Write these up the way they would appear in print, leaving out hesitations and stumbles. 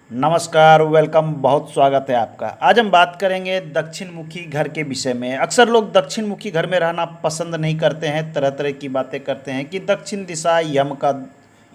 नमस्कार, वेलकम, बहुत स्वागत है आपका। आज हम बात करेंगे दक्षिण मुखी घर के विषय में। अक्सर लोग दक्षिण मुखी घर में रहना पसंद नहीं करते हैं, तरह तरह की बातें करते हैं कि दक्षिण दिशा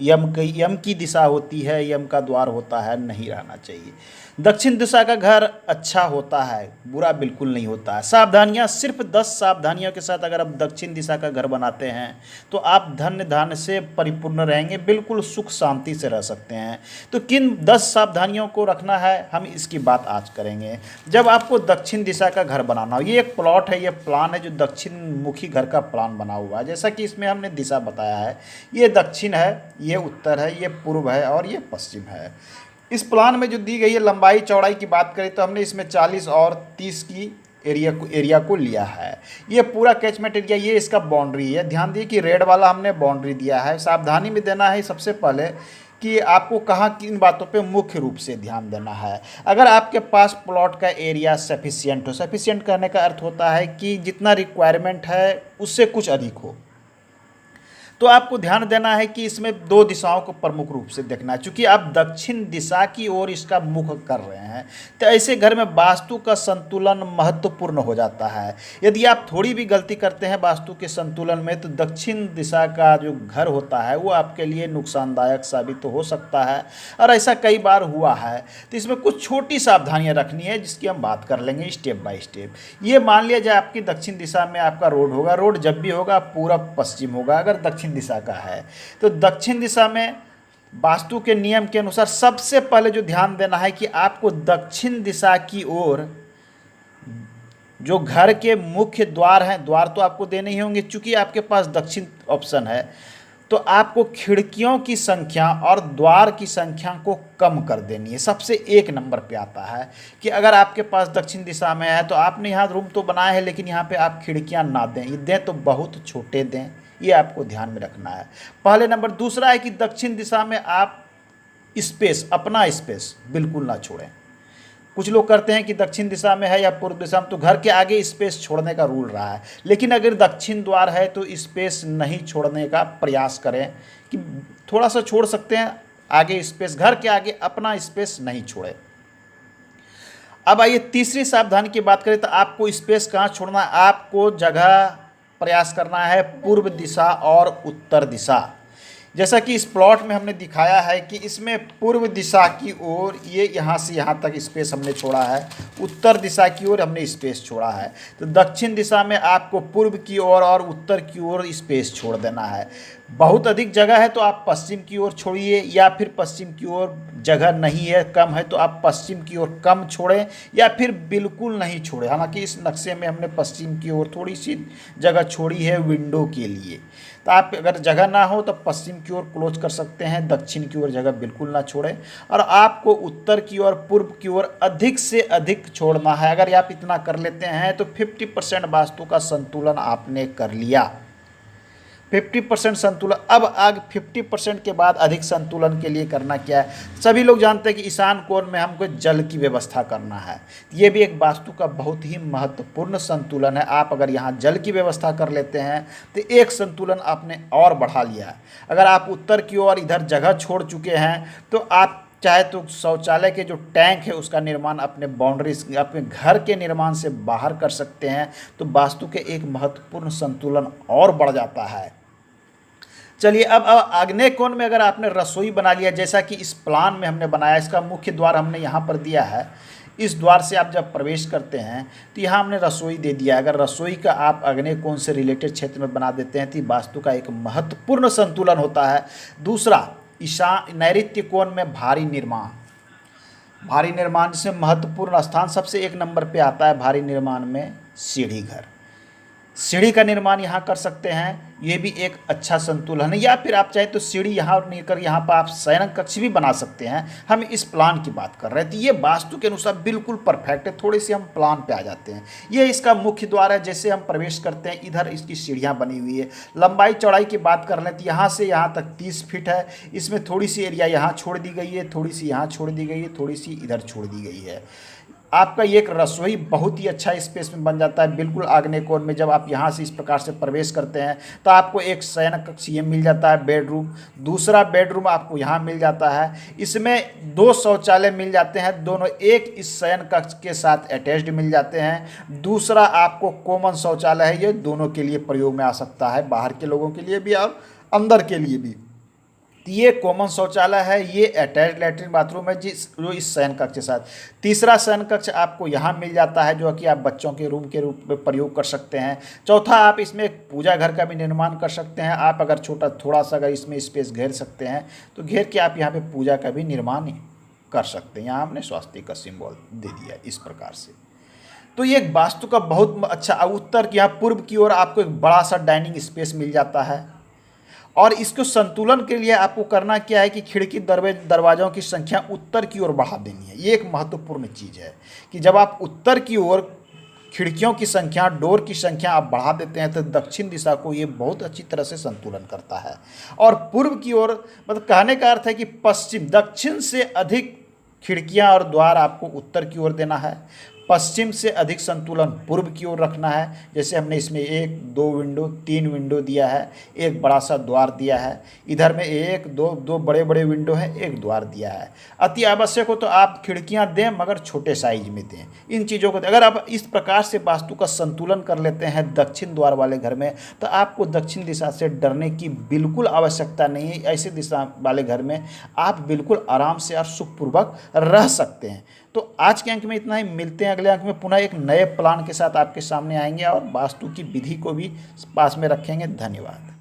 यम की दिशा होती है, यम का द्वार होता है, नहीं रहना चाहिए। दक्षिण दिशा का घर अच्छा होता है, बुरा बिल्कुल नहीं होता है। सावधानियां, सिर्फ 10 सावधानियों के साथ अगर आप दक्षिण दिशा का घर बनाते हैं तो आप धन्य धान्य से परिपूर्ण रहेंगे, बिल्कुल सुख शांति से रह सकते हैं। तो किन 10 सावधानियों को रखना है, हम इसकी बात आज करेंगे। जब आपको दक्षिण दिशा का घर बनाना हो, ये एक प्लॉट है, ये प्लान है जो दक्षिण मुखी घर का प्लान बना हुआ है। जैसा कि इसमें हमने दिशा बताया है, ये दक्षिण है, ये उत्तर है, ये पूर्व है और ये पश्चिम है। इस प्लान में जो दी गई है लंबाई चौड़ाई की बात करें तो हमने इसमें 40 और 30 की एरिया को लिया है। ये पूरा कैचमेंट एरिया, ये इसका बाउंड्री है। ध्यान दिए कि रेड वाला हमने बाउंड्री दिया है। सावधानी में देना है सबसे पहले कि आपको कहाँ किन बातों पे मुख्य रूप से ध्यान देना है। अगर आपके पास प्लॉट का एरिया सफिशिएंट हो, सफिशिएंट कहने का अर्थ होता है कि जितना रिक्वायरमेंट है उससे कुछ अधिक हो, तो आपको ध्यान देना है कि इसमें 2 दिशाओं को प्रमुख रूप से देखना है। चूंकि आप दक्षिण दिशा की ओर इसका मुख कर रहे हैं तो ऐसे घर में वास्तु का संतुलन महत्वपूर्ण हो जाता है। यदि आप थोड़ी भी गलती करते हैं वास्तु के संतुलन में तो दक्षिण दिशा का जो घर होता है वो आपके लिए नुकसानदायक साबित हो सकता है, और ऐसा कई बार हुआ है। तो इसमें कुछ छोटी सावधानियाँ रखनी है जिसकी हम बात कर लेंगे स्टेप बाय स्टेप। ये मान लिया जाए आपकी दक्षिण दिशा में आपका रोड होगा, रोड जब भी होगा पूरब पश्चिम होगा अगर दक्षिण दिशा का है। तो दक्षिण दिशा में वास्तु के नियम के अनुसार सबसे पहले जो ध्यान देना है कि आपको दक्षिण दिशा की ओर जो घर के मुख्य द्वार हैं, द्वार तो आपको देने ही होंगे। चूंकि आपके पास दक्षिण ऑप्शन है तो आपको खिड़कियों की संख्या और द्वार की संख्या को कम कर देनी है। सबसे 1 नंबर पे आता है कि अगर आपके पास दक्षिण दिशा में है तो आपने यहाँ रूम तो बनाया है लेकिन यहाँ पे आप खिड़कियाँ ना दें, ये दें तो बहुत छोटे दें, ये आपको ध्यान में रखना है पहले नंबर। दूसरा है कि दक्षिण दिशा में आप स्पेस, अपना स्पेस बिल्कुल ना छोड़ें। कुछ लोग करते हैं कि दक्षिण दिशा में है या पूर्व दिशा में तो घर के आगे स्पेस छोड़ने का रूल रहा है, लेकिन अगर दक्षिण द्वार है तो स्पेस नहीं छोड़ने का प्रयास करें कि थोड़ा सा छोड़ सकते हैं आगे स्पेस, घर के आगे अपना स्पेस नहीं छोड़े। अब आइए तीसरी सावधानी की बात करें तो आपको स्पेस कहाँ छोड़ना है, आपको जगह प्रयास करना है पूर्व दिशा और उत्तर दिशा। जैसा कि इस प्लॉट में हमने दिखाया है कि इसमें पूर्व दिशा की ओर ये यहाँ से यहाँ तक स्पेस हमने छोड़ा है, उत्तर दिशा की ओर हमने स्पेस छोड़ा है। तो दक्षिण दिशा में आपको पूर्व की ओर और उत्तर की ओर स्पेस छोड़ देना है। बहुत अधिक जगह है तो आप पश्चिम की ओर छोड़िए, या फिर पश्चिम की ओर जगह नहीं है, कम है तो आप पश्चिम की ओर कम छोड़ें या फिर बिल्कुल नहीं छोड़ें। हालांकि इस नक्शे में हमने पश्चिम की ओर थोड़ी सी जगह छोड़ी है विंडो के लिए। तो आप अगर जगह ना हो तो पश्चिम की ओर क्लोज कर सकते हैं, दक्षिण की ओर जगह बिल्कुल ना छोड़ें। और आपको उत्तर की ओर, पूर्व की ओर अधिक से अधिक छोड़ना है। अगर आप इतना कर लेते हैं तो 50% वास्तु का संतुलन आपने कर लिया। 50% संतुलन। अब आगे 50% के बाद अधिक संतुलन के लिए करना क्या है। सभी लोग जानते हैं कि ईशान कोण में हमको जल की व्यवस्था करना है। ये भी एक वास्तु का बहुत ही महत्वपूर्ण संतुलन है। आप अगर यहाँ जल की व्यवस्था कर लेते हैं तो एक संतुलन आपने और बढ़ा लिया है। अगर आप उत्तर की ओर इधर जगह छोड़ चुके हैं तो आप चाहे तो शौचालय के जो टैंक है उसका निर्माण अपने बाउंड्रीज, अपने घर के निर्माण से बाहर कर सकते हैं। तो वास्तु के एक महत्वपूर्ण संतुलन और बढ़ जाता है। चलिए अब आग्नेय कोण में अगर आपने रसोई बना लिया, जैसा कि इस प्लान में हमने बनाया, इसका मुख्य द्वार हमने यहाँ पर दिया है। इस द्वार से आप जब प्रवेश करते हैं तो यहाँ हमने रसोई दे दिया। अगर रसोई का आप आग्नेय कोण से रिलेटेड क्षेत्र में बना देते हैं तो वास्तु का एक महत्वपूर्ण संतुलन होता है। दूसरा, नैऋत्य कोण में भारी निर्माण, भारी निर्माण जिसमें महत्वपूर्ण स्थान सबसे 1 नंबर पे आता है भारी निर्माण में सीढ़ी घर। सीढ़ी का निर्माण यहाँ कर सकते हैं, ये भी एक अच्छा संतुलन है। या फिर आप चाहे तो सीढ़ी यहाँ नहीं कर, यहाँ पर आप शयन कक्ष भी बना सकते हैं। हम इस प्लान की बात कर रहे थे, ये वास्तु के अनुसार बिल्कुल परफेक्ट है। थोड़ी सी हम प्लान पे आ जाते हैं। ये इसका मुख्य द्वार है, जैसे हम प्रवेश करते हैं इधर इसकी सीढ़ियाँ बनी हुई है। लंबाई चौड़ाई की बात कर लें तो यहाँ से यहाँ तक 30 फीट है। इसमें थोड़ी सी एरिया यहाँ छोड़ दी गई है, थोड़ी सी यहाँ छोड़ दी गई है, थोड़ी सी इधर छोड़ दी गई है। आपका ये एक रसोई बहुत ही अच्छा स्पेस में बन जाता है, बिल्कुल आग्नेय कोण में। जब आप यहाँ से इस प्रकार से प्रवेश करते हैं तो आपको एक शयन कक्ष ये मिल जाता है, बेडरूम। दूसरा बेडरूम आपको यहाँ मिल जाता है। इसमें 2 शौचालय मिल जाते हैं, दोनों एक इस शयन कक्ष के साथ अटैच्ड मिल जाते हैं। दूसरा आपको कॉमन शौचालय है, ये दोनों के लिए प्रयोग में आ सकता है, बाहर के लोगों के लिए भी और अंदर के लिए भी। ये कॉमन शौचालय है, ये अटैच लैट्रिन बाथरूम है जो इस शयन कक्ष के साथ। तीसरा शयन कक्ष आपको यहाँ मिल जाता है, जो कि आप बच्चों के रूम के रूप में प्रयोग कर सकते हैं। चौथा, आप इसमें एक पूजा घर का भी निर्माण कर सकते हैं। आप अगर थोड़ा सा अगर इसमें स्पेस घेर सकते हैं तो घेर के आप यहाँ पे पूजा का भी निर्माण कर सकते हैं। यहाँ हमने स्वास्तिक का सिंबल दे दिया इस प्रकार से। तो ये एक वास्तु का बहुत अच्छा। उत्तर की यहाँ पूर्व की ओर आपको एक बड़ा सा डाइनिंग स्पेस मिल जाता है, और इसको संतुलन के लिए आपको करना क्या है कि खिड़की दरवाज़ों की संख्या उत्तर की ओर बढ़ा देनी है। ये एक महत्वपूर्ण चीज़ है कि जब आप उत्तर की ओर खिड़कियों की संख्या, डोर की संख्या आप बढ़ा देते हैं तो दक्षिण दिशा को ये बहुत अच्छी तरह से संतुलन करता है। और पूर्व की ओर मतलब कहने का अर्थ है कि पश्चिम, दक्षिण से अधिक खिड़कियां और द्वार आपको उत्तर की ओर देना है, पश्चिम से अधिक संतुलन पूर्व की ओर रखना है। जैसे हमने इसमें 1, 2 विंडो, 3 विंडो दिया है, एक बड़ा सा द्वार दिया है। इधर में 1, 2 बड़े बड़े विंडो है, एक द्वार दिया है। अति आवश्यक हो तो आप खिड़कियां दें, मगर छोटे साइज में दें। इन चीज़ों को अगर आप इस प्रकार से वास्तु का संतुलन कर लेते हैं दक्षिण द्वार वाले घर में, तो आपको दक्षिण दिशा से डरने की बिल्कुल आवश्यकता नहीं है। ऐसे दिशा वाले घर में आप बिल्कुल आराम से और सुखपूर्वक रह सकते हैं। तो आज के अंक में इतना ही। मिलते हैं अगले अंक में, पुनः एक नए प्लान के साथ आपके सामने आएंगे और वास्तु की विधि को भी पास में रखेंगे। धन्यवाद।